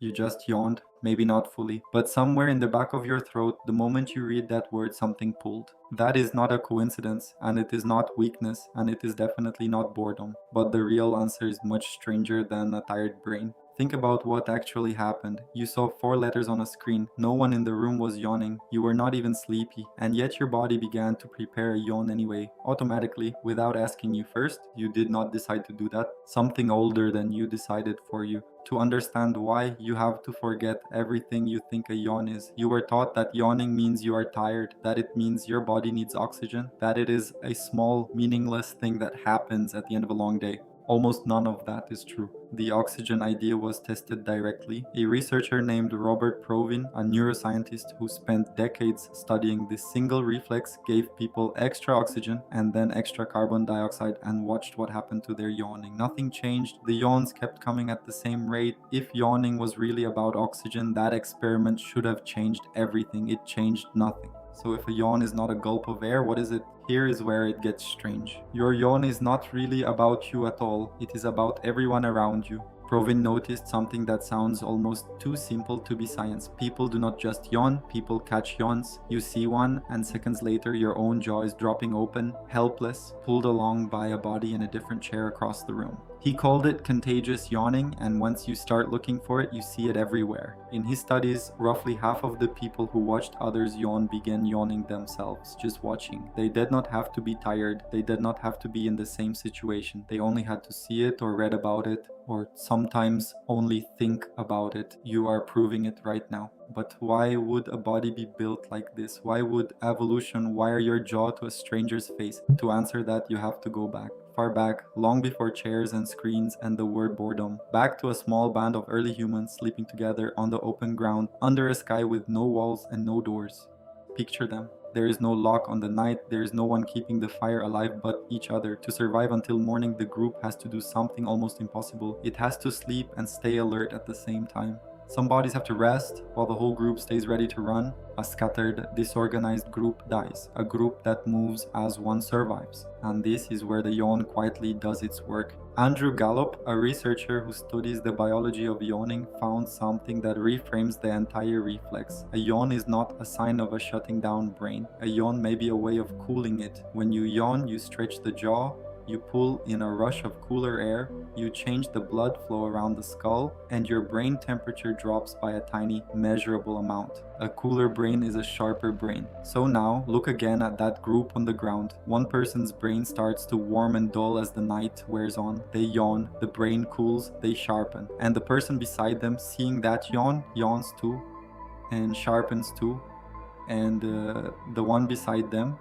You just yawned, maybe not fully, but somewhere in the back of your throat, the moment you read that word, something pulled. That is not a coincidence, and it is not weakness, and it is definitely not boredom. But the real answer is much stranger than a tired brain. Think about what actually happened. You saw 4 letters on a screen. No one in the room was yawning. You were not even sleepy. And yet your body began to prepare a yawn anyway, automatically, without asking you first. You did not decide to do that. Something older than you decided for you. To understand why, you have to forget everything you think a yawn is. You were taught that yawning means you are tired, that it means your body needs oxygen, that it is a small, meaningless thing that happens at the end of a long day. Almost none of that is true. The oxygen idea was tested directly. A researcher named Robert Provin, a neuroscientist who spent decades studying this single reflex, gave people extra oxygen and then extra carbon dioxide and watched what happened to their yawning. Nothing changed. The yawns kept coming at the same rate. If yawning was really about oxygen, that experiment should have changed everything. It changed nothing. So if a yawn is not a gulp of air, what is it? Here is where it gets strange. Your yawn is not really about you at all. It is about everyone around you. Provin noticed something that sounds almost too simple to be science. People do not just yawn, people catch yawns. You see one, and seconds later your own jaw is dropping open, helpless, pulled along by a body in a different chair across the room. He called it contagious yawning, and once you start looking for it, you see it everywhere. In his studies, roughly half of the people who watched others yawn began yawning themselves, just watching. They did not have to be tired, they did not have to be in the same situation. They only had to see it or read about it, or sometimes only think about it. You are proving it right now. But why would a body be built like this? Why would evolution wire your jaw to a stranger's face? To answer that, you have to go back. Far back, long before chairs and screens and the word boredom. Back to a small band of early humans sleeping together on the open ground, under a sky with no walls and no doors. Picture them. There is no lock on the night, there is no one keeping the fire alive but each other. To survive until morning, the group has to do something almost impossible. It has to sleep and stay alert at the same time. Some bodies have to rest, while the whole group stays ready to run. A scattered, disorganized group dies. A group that moves as one survives. And this is where the yawn quietly does its work. Andrew Gallup, a researcher who studies the biology of yawning, found something that reframes the entire reflex. A yawn is not a sign of a shutting down brain. A yawn may be a way of cooling it. When you yawn, you stretch the jaw, you pull in a rush of cooler air, you change the blood flow around the skull, and your brain temperature drops by a tiny, measurable amount. A cooler brain is a sharper brain. So now, look again at that group on the ground. One person's brain starts to warm and dull as the night wears on. They yawn, the brain cools, they sharpen. And the person beside them, seeing that yawn, yawns too, and sharpens too. And the one beside them,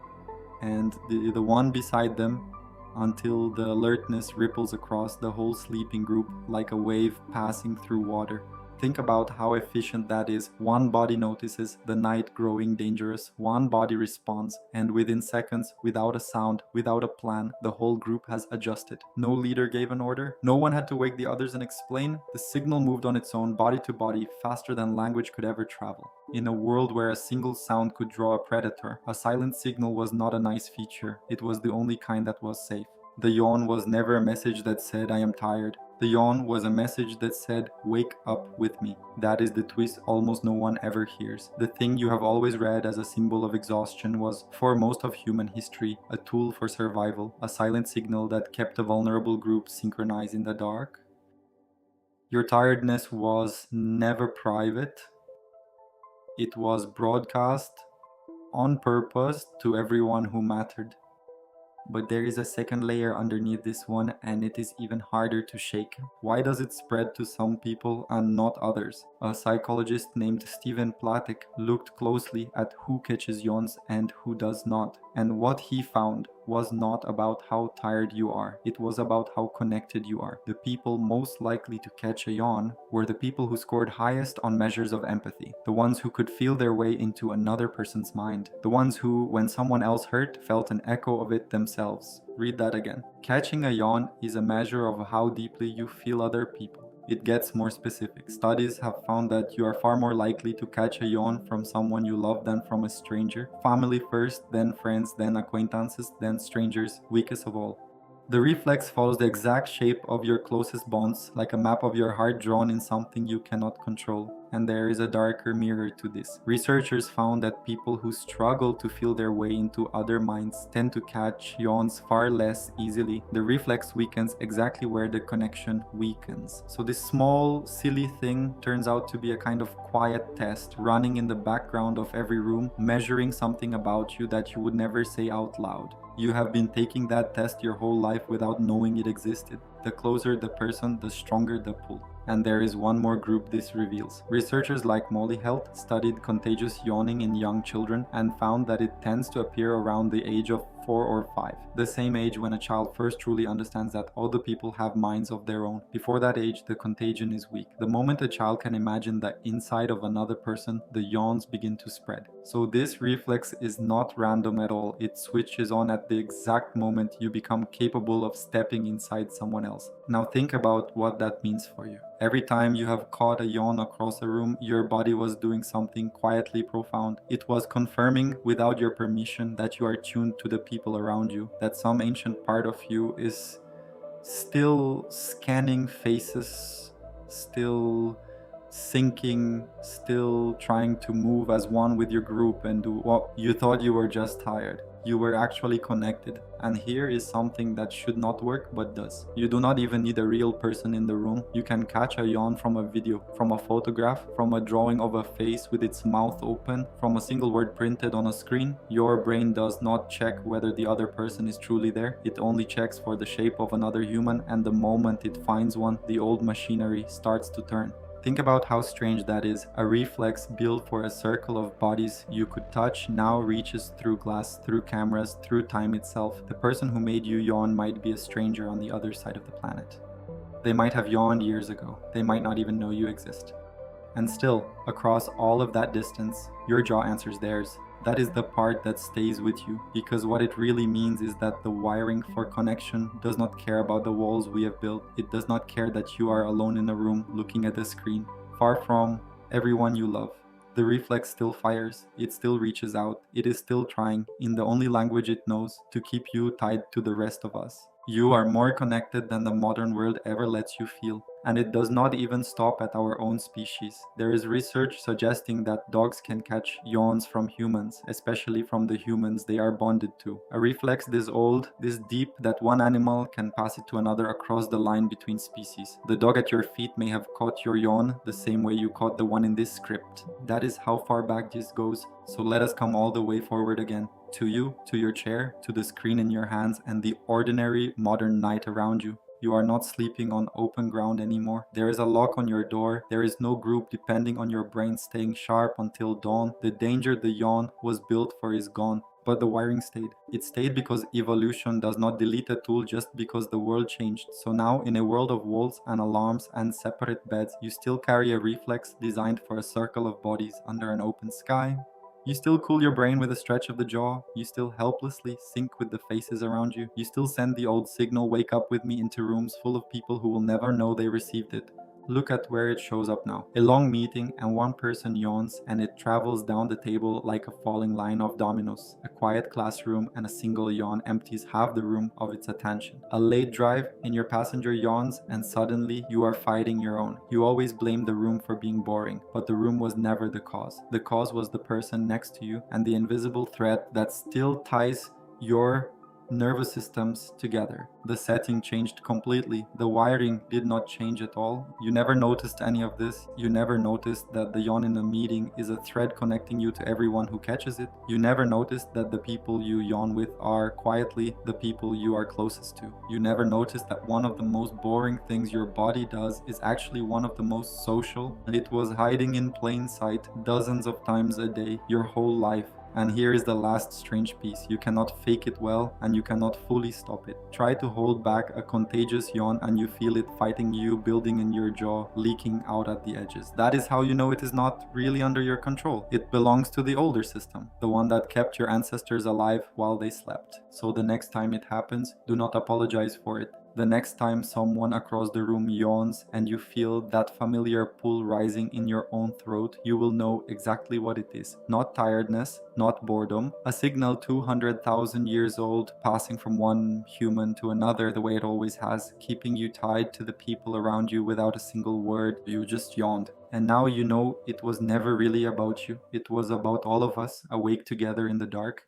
and the one beside them, until the alertness ripples across the whole sleeping group like a wave passing through water. Think about how efficient that is. One body notices the night growing dangerous, one body responds, and within seconds, without a sound, without a plan, the whole group has adjusted. No leader gave an order, no one had to wake the others and explain. The signal moved on its own, body to body, faster than language could ever travel. In a world where a single sound could draw a predator, a silent signal was not a nice feature, it was the only kind that was safe. The yawn was never a message that said, "I am tired." The yawn was a message that said, "Wake up with me." That is the twist almost no one ever hears. The thing you have always read as a symbol of exhaustion was, for most of human history, a tool for survival, a silent signal that kept a vulnerable group synchronized in the dark. Your tiredness was never private. It was broadcast on purpose to everyone who mattered. But there is a second layer underneath this one, and it is even harder to shake. Why does it spread to some people and not others? A psychologist named Stephen Platek looked closely at who catches yawns and who does not. And what he found was not about how tired you are, it was about how connected you are. The people most likely to catch a yawn were the people who scored highest on measures of empathy, the ones who could feel their way into another person's mind, the ones who, when someone else hurt, felt an echo of it themselves. Read that again. Catching a yawn is a measure of how deeply you feel other people. It gets more specific. Studies have found that you are far more likely to catch a yawn from someone you love than from a stranger. Family first, then friends, then acquaintances, then strangers, weakest of all. The reflex follows the exact shape of your closest bonds, like a map of your heart drawn in something you cannot control. And there is a darker mirror to this. Researchers found that people who struggle to feel their way into other minds tend to catch yawns far less easily. The reflex weakens exactly where the connection weakens. So this small, silly thing turns out to be a kind of quiet test running in the background of every room, measuring something about you that you would never say out loud. You have been taking that test your whole life without knowing it existed. The closer the person, the stronger the pull. And there is one more group this reveals. Researchers like Molly Health studied contagious yawning in young children and found that it tends to appear around the age of 4 or 5, the same age when a child first truly understands that all the people have minds of their own. Before that age, the contagion is weak. The moment a child can imagine the inside of another person, the yawns begin to spread. So this reflex is not random at all. It switches on at the exact moment you become capable of stepping inside someone else. Now think about what that means for you. Every time you have caught a yawn across a room, your body was doing something quietly profound. It was confirming without your permission that you are tuned to the people around you, that some ancient part of you is still scanning faces, still sinking, still trying to move as one with your group and do what you thought you were just tired. You were actually connected. And here is something that should not work but does. You do not even need a real person in the room. You can catch a yawn from a video, from a photograph, from a drawing of a face with its mouth open, from a single word printed on a screen. Your brain does not check whether the other person is truly there. It only checks for the shape of another human, and the moment it finds one, the old machinery starts to turn. Think about how strange that is. A reflex built for a circle of bodies you could touch now reaches through glass, through cameras, through time itself. The person who made you yawn might be a stranger on the other side of the planet. They might have yawned years ago. They might not even know you exist. And still, across all of that distance, your jaw answers theirs. That is the part that stays with you, because what it really means is that the wiring for connection does not care about the walls we have built. It does not care that you are alone in a room looking at a screen, far from everyone you love. The reflex still fires, it still reaches out, it is still trying, in the only language it knows, to keep you tied to the rest of us. You are more connected than the modern world ever lets you feel. And it does not even stop at our own species. There is research suggesting that dogs can catch yawns from humans, especially from the humans they are bonded to. A reflex this old, this deep, that one animal can pass it to another across the line between species. The dog at your feet may have caught your yawn the same way you caught the one in this script. That is how far back this goes. So let us come all the way forward again. To you, to your chair, to the screen in your hands, and the ordinary modern night around you. You are not sleeping on open ground anymore. There is a lock on your door. There is no group depending on your brain staying sharp until dawn. The danger the yawn was built for is gone. But the wiring stayed. It stayed because evolution does not delete a tool just because the world changed. So now, in a world of walls and alarms and separate beds, you still carry a reflex designed for a circle of bodies under an open sky. You still cool your brain with a stretch of the jaw. You still helplessly sync with the faces around you. You still send the old signal, wake up with me, into rooms full of people who will never know they received it. Look at where it shows up now. A long meeting and one person yawns and it travels down the table like a falling line of dominoes. A quiet classroom and a single yawn empties half the room of its attention. A late drive and your passenger yawns and suddenly you are fighting your own. You always blame the room for being boring, but the room was never the cause. The cause was the person next to you and the invisible thread that still ties your nervous systems together. The setting changed completely. The wiring did not change at all. You never noticed any of this. You never noticed that the yawn in a meeting is a thread connecting you to everyone who catches it. You never noticed that the people you yawn with are quietly the people you are closest to. You never noticed that one of the most boring things your body does is actually one of the most social. It was hiding in plain sight dozens of times a day, your whole life. And here is the last strange piece. You cannot fake it well and you cannot fully stop it. Try to hold back a contagious yawn and you feel it fighting you, building in your jaw, leaking out at the edges. That is how you know it is not really under your control. It belongs to the older system, the one that kept your ancestors alive while they slept. So the next time it happens, do not apologize for it. The next time someone across the room yawns and you feel that familiar pull rising in your own throat, you will know exactly what it is. Not tiredness, not boredom, a signal 200,000 years old passing from one human to another the way it always has, keeping you tied to the people around you without a single word. You just yawned. And now you know it was never really about you. It was about all of us awake together in the dark.